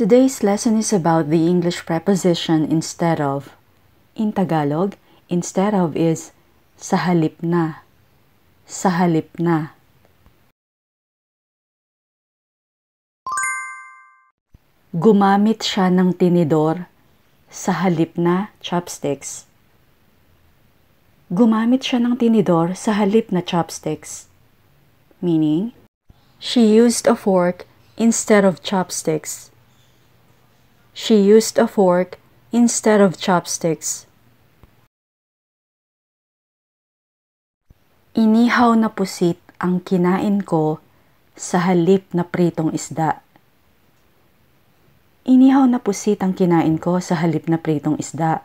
Today's lesson is about the English preposition instead of. In Tagalog, instead of is sa halip na. Sa halip na. Gumamit siya ng tinidor sa halip na chopsticks. Gumamit siya ng tinidor sa halip na chopsticks. Meaning, she used a fork instead of chopsticks. She used a fork instead of chopsticks. Inihaw na pusit ang kinain ko sa halip na pritong isda. Inihaw na pusit ang kinain ko sa halip na pritong isda.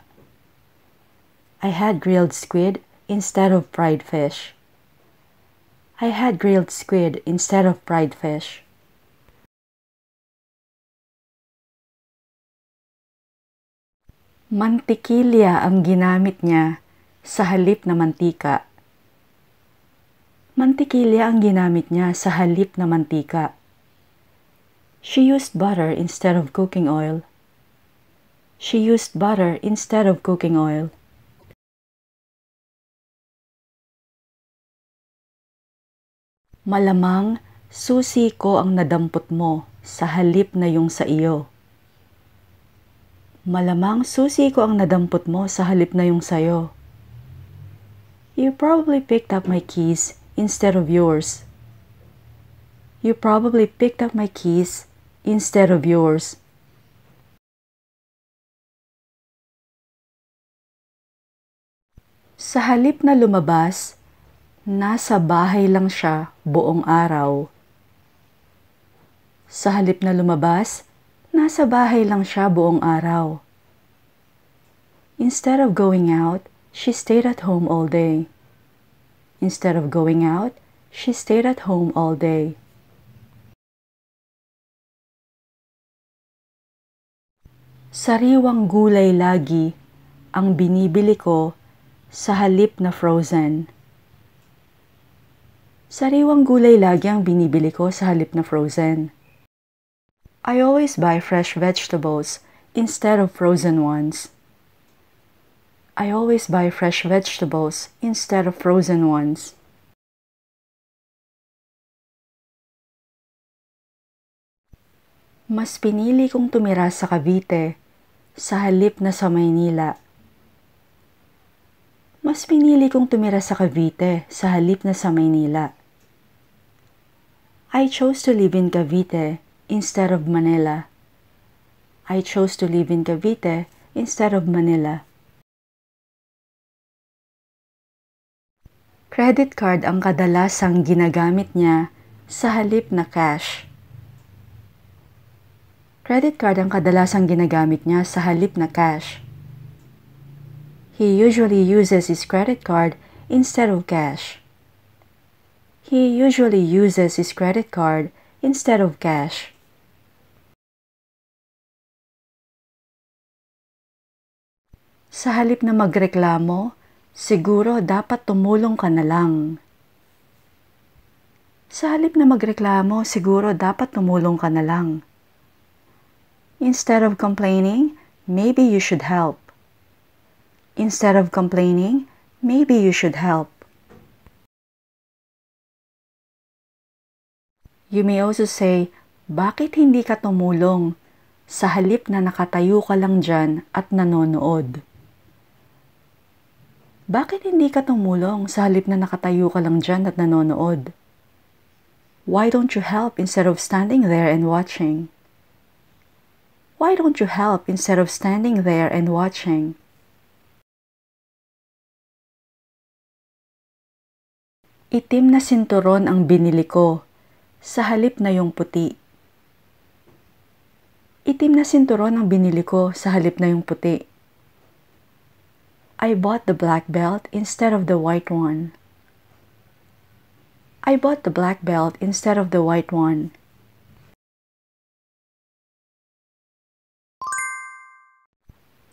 I had grilled squid instead of fried fish. I had grilled squid instead of fried fish. Mantikilya ang ginamit niya sa halip na mantika. Mantikilya ang ginamit niya sa halip na mantika. She used butter instead of cooking oil. She used butter instead of cooking oil. Malamang susi ko ang nadampot mo sa halip na yung sa iyo. Malamang susi ko ang nadampot mo sa halip na yung sayo. You probably picked up my keys instead of yours. You probably picked up my keys instead of yours. Sa halip na lumabas, nasa bahay lang siya buong araw. Sa halip na lumabas, nasa bahay lang siya buong araw. Instead of going out, she stayed at home all day. Instead of going out, she stayed at home all day. Sariwang gulay lagi ang binibili ko sa halip na frozen. Sariwang gulay lagi ang binibili ko sa halip na frozen. I always buy fresh vegetables instead of frozen ones. I always buy fresh vegetables instead of frozen ones. Mas pinili kong tumira sa Cavite sa halip na sa Maynila. Mas pinili kong tumira sa Cavite sa halip na sa Maynila. I chose to live in Cavite instead of Manila. I chose to live in Cavite instead of Manila. Credit card ang kadalasang ginagamit niya sa halip na cash. Credit card ang kadalasang ginagamit niya sa halip na cash. He usually uses his credit card instead of cash. He usually uses his credit card instead of cash. Sa halip na magreklamo, siguro dapat tumulong ka na lang. Sa halip na magreklamo, siguro dapat tumulong ka na lang. Instead of complaining, maybe you should help. Instead of complaining, maybe you should help. You may also say, bakit hindi ka tumulong sa halip na nakatayo ka lang dyan at nanonood? Bakit hindi ka tumulong sa halip na nakatayo ka lang dyan at nanonood? Why don't you help instead of standing there and watching? Why don't you help instead of standing there and watching? Itim na sinturon ang binili ko sa halip na yung puti. Itim na sinturon ang binili ko sa halip na yung puti. I bought the black belt instead of the white one. I bought the black belt instead of the white one.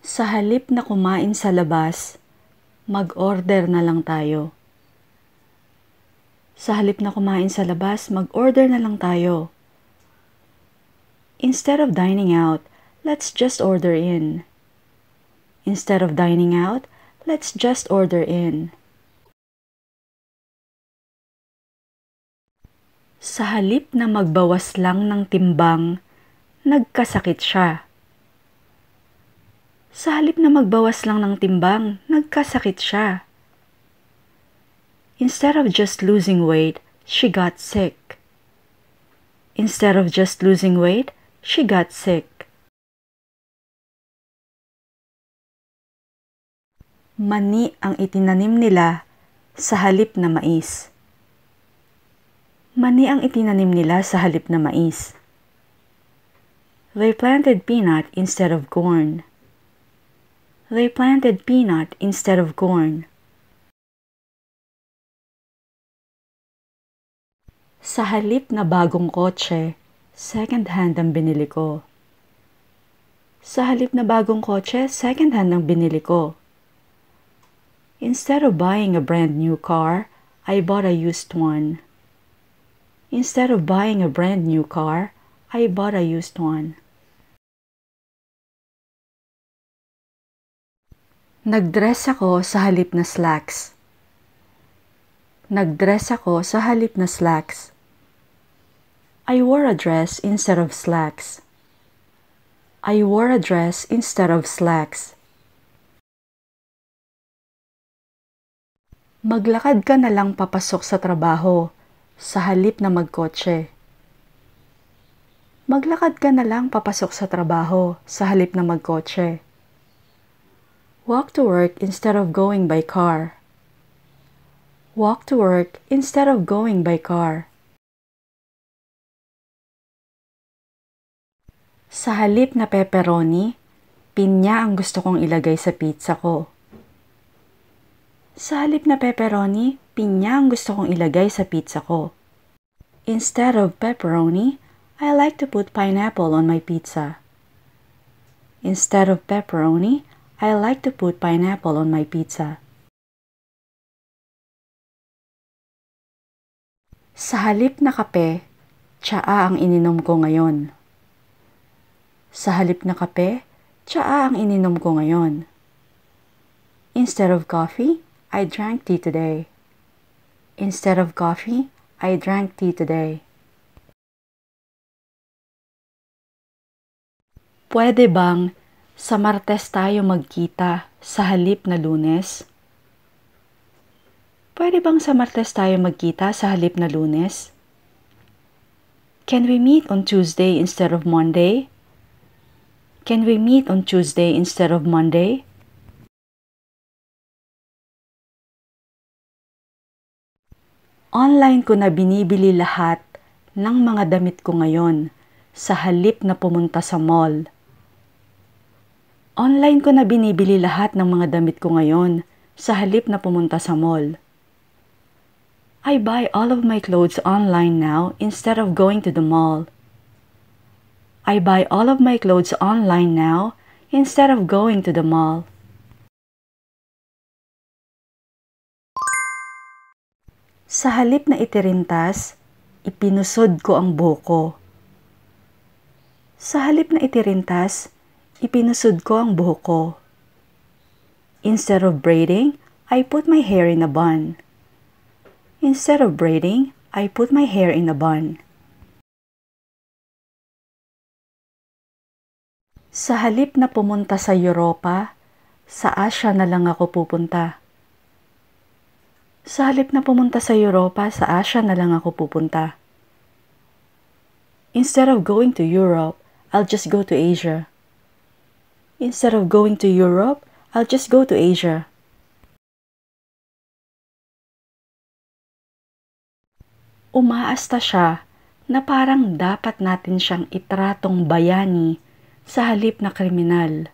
Sa halip na kumain sa labas, mag-order na lang tayo. Sa halip na kumain sa labas, mag-order na lang tayo. Instead of dining out, let's just order in. Instead of dining out, let's just order in. Sa halip na magbawas lang ng timbang, nagkasakit siya. Sa halip na magbawas lang ng timbang, nagkasakit siya. Instead of just losing weight, she got sick. Instead of just losing weight, she got sick. Mani ang itinanim nila sa halip na mais. Mani ang itinanim nila sa halip na mais. They planted peanut instead of corn. They planted peanut instead of corn. Sa halip na bagong kotse, second-hand ang binili ko. Sa halip na bagong kotse, second-hand ang binili ko. Instead of buying a brand new car, I bought a used one. Instead of buying a brand new car, I bought a used one. Nagdress ako sa halip na slacks. Nagdress ako sa halip na slacks. I wore a dress instead of slacks. I wore a dress instead of slacks. Maglakad ka na lang papasok sa trabaho sa halip na magkotse. Maglakad ka na lang papasok sa trabaho sa halip na magkotse. Walk to work instead of going by car. Walk to work instead of going by car. Sa halip na pepperoni, pinya ang gusto kong ilagay sa pizza ko. Sa halip na pepperoni, pinya ang gusto kong ilagay sa pizza ko. Instead of pepperoni, I like to put pineapple on my pizza. Instead of pepperoni, I like to put pineapple on my pizza. Sa halip na kape, tsaa ang ininom ko ngayon. Sa halip na kape, tsaa ang ininom ko ngayon. Instead of coffee, I drank tea today. Instead of coffee, I drank tea today. Pwede bang sa Martes tayo magkita sa halip na Lunes? Pwede bang sa Martes tayo magkita sa halip na Lunes? Can we meet on Tuesday instead of Monday? Can we meet on Tuesday instead of Monday? Online ko na binibili lahat ng mga damit ko ngayon sa halip na pumunta sa mall. Online ko na binibili lahat ng mga damit ko ngayon sa halip na pumunta sa mall. I buy all of my clothes online now instead of going to the mall. I buy all of my clothes online now instead of going to the mall. Sa halip na itirintas, ipinusod ko ang buhok. Sa halip na itirintas, ipinusod ko ang buhok. Instead of braiding, I put my hair in a bun. Instead of braiding, I put my hair in a bun. Sa halip na pumunta sa Europa, sa Asia na lang ako pupunta. Sa halip na pumunta sa Europa, sa Asia na lang ako pupunta. Instead of going to Europe, I'll just go to Asia. Instead of going to Europe, I'll just go to Asia. Umaasta siya na parang dapat natin siyang itratong bayani sa halip na kriminal.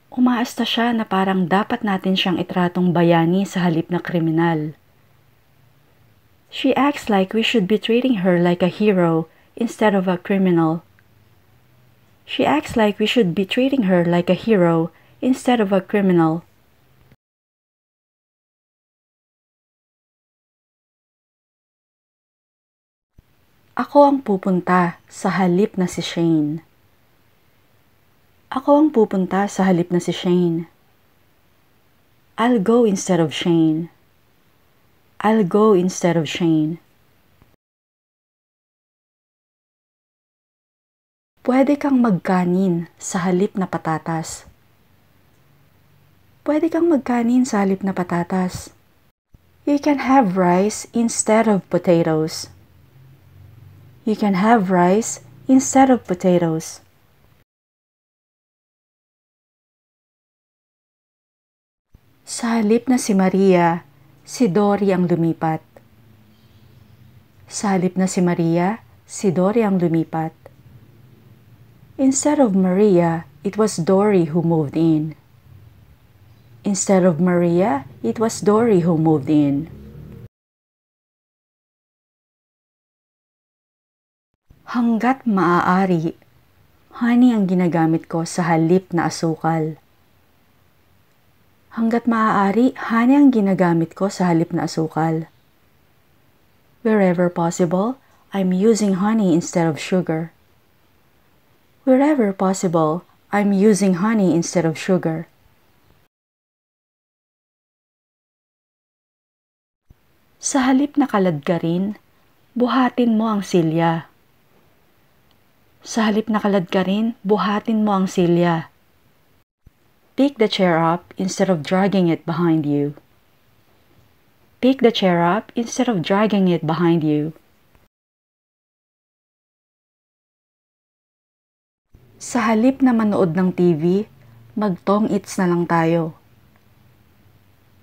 Umaasta siya na parang dapat natin siyang itratong bayani sa halip na kriminal. She acts like we should be treating her like a hero instead of a criminal. She acts like we should be treating her like a hero instead of a criminal. Ako ang pupunta sa halip na si Shane. Ako ang pupunta sa halip na si Shane. I'll go instead of Shane. I'll go instead of Shane. Pwede kang magkanin sa halip na patatas. Pwede kang magkanin sa halip na patatas. You can have rice instead of potatoes. You can have rice instead of potatoes. Sa halip na si Maria, si Dory ang lumipat. Sa halip na si Maria, si Dory ang lumipat. Instead of Maria, it was Dory who moved in. Instead of Maria, it was Dory who moved in. Hangga't maaari, honey ang ginagamit ko sa halip na asukal. Hangga't maaari, honey ang ginagamit ko sa halip na asukal. Wherever possible, I'm using honey instead of sugar. Wherever possible, I'm using honey instead of sugar. Sa halip na kaladkarin, buhatin mo ang silya. Sa halip na kaladkarin, buhatin mo ang silya. Pick the chair up instead of dragging it behind you. Pick the chair up instead of dragging it behind you. Sa halip na manood ng TV, mag-tong-its na lang tayo.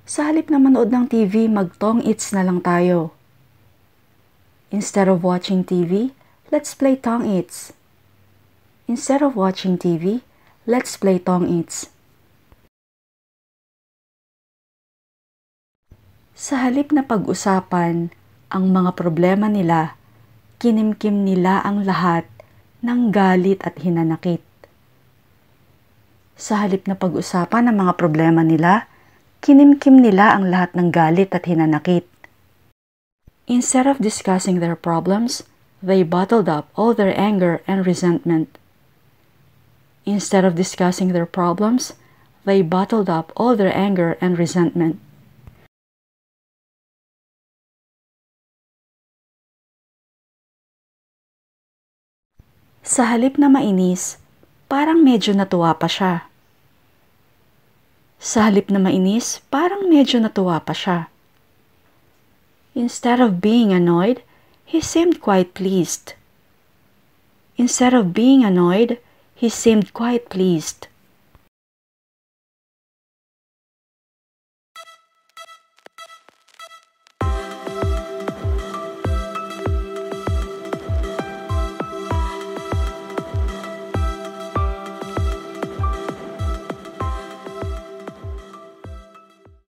Sa halip na manood ng TV, mag-tong-its na lang tayo. Instead of watching TV, let's play tong-its. Instead of watching TV, let's play tong-its. Sa halip na pag-usapan ang mga problema nila, kinimkim nila ang lahat ng galit at hinanakit. Sa halip na pag-usapan ang mga problema nila, kinimkim nila ang lahat ng galit at hinanakit. Instead of discussing their problems, they bottled up all their anger and resentment. Instead of discussing their problems, they bottled up all their anger and resentment. Sa halip na mainis, parang medyo natuwa pa siya. Sa halip na mainis, parang medyo natuwa pa siya. Instead of being annoyed, he seemed quite pleased. Instead of being annoyed, he seemed quite pleased.